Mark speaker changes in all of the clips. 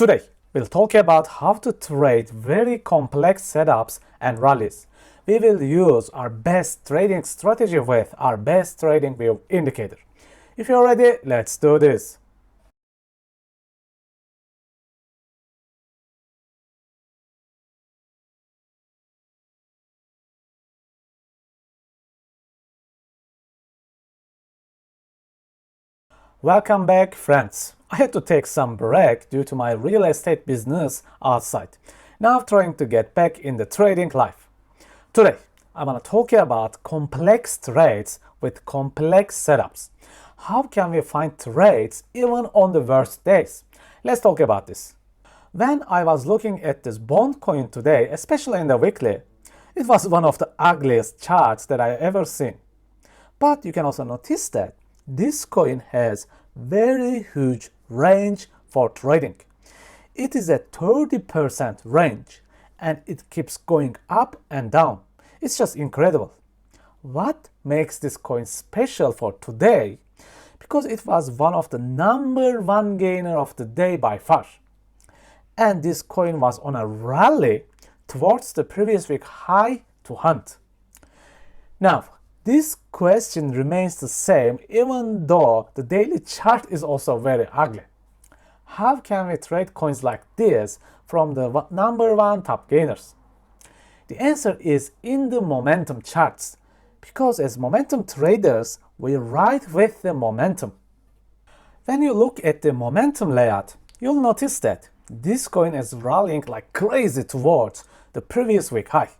Speaker 1: Today, we'll talk about how to trade very complex setups and rallies. We will use our best trading strategy with our best trading view indicator. If you're ready, let's do this. Welcome back, friends. I had to take some break due to my real estate business outside. Now I'm trying to get back in the trading life. Today, I want to talk about complex trades with complex setups. How can we find trades even on the worst days? Let's talk about this. When I was looking at this bond coin today, especially in the weekly, it was one of the ugliest charts that I ever seen. But you can also notice that this coin has very huge range for trading. It is a 30% range and it keeps going up and down. It's just incredible. What makes this coin special for today? Because it was one of the #1 gainer of the day by far. And this coin was on a rally towards the previous week high to hunt. Now, this question remains the same even though the daily chart is also very ugly. How can we trade coins like this from the #1 top gainers? The answer is in the momentum charts, because as momentum traders, we ride with the momentum. When you look at the momentum layout, you'll notice that this coin is rallying like crazy towards the previous week high.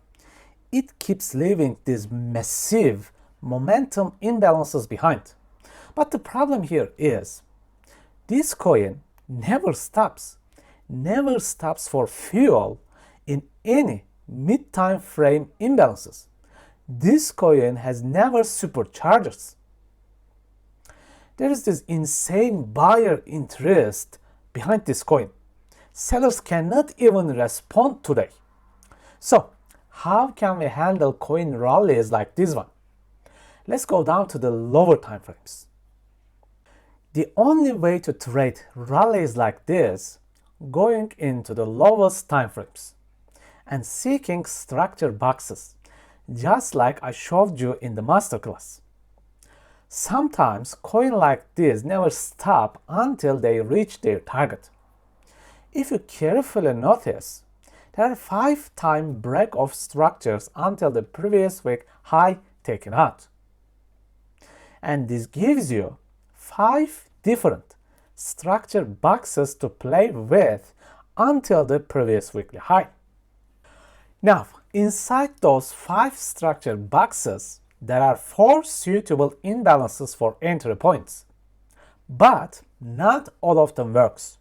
Speaker 1: It keeps leaving these massive momentum imbalances behind. But the problem here is this coin never stops for fuel in any mid-time frame imbalances. This coin has never superchargers. There is this insane buyer interest behind this coin. Sellers cannot even respond today. So, how can we handle coin rallies like this one? Let's go down to the lower time frames. The only way to trade rallies like this, going into the lowest time frames and seeking structure boxes, just like I showed you in the masterclass. Sometimes coins like this never stop until they reach their target. If you carefully notice, there are 5-time break-off structures until the previous week high taken out. And this gives you 5 different structure boxes to play with until the previous weekly high. Now, inside those 5 structure boxes, there are 4 suitable imbalances for entry points. But not all of them works.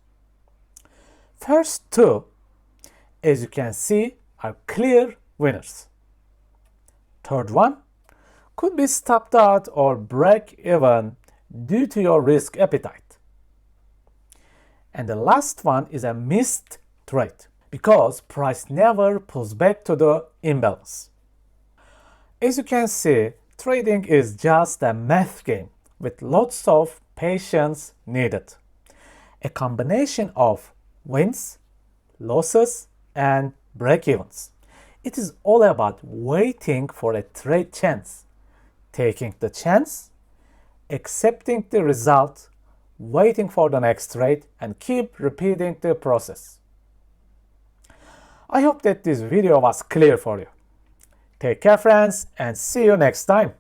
Speaker 1: First 2, as you can see, are clear winners. Third one could be stopped out or break even due to your risk appetite. And the last one is a missed trade because price never pulls back to the imbalance. As you can see, trading is just a math game with lots of patience needed. A combination of wins, losses, and break-evens. It is all about waiting for a trade chance, taking the chance, accepting the result, waiting for the next trade, and keep repeating the process. I hope that this video was clear for you. Take care, friends, and see you next time.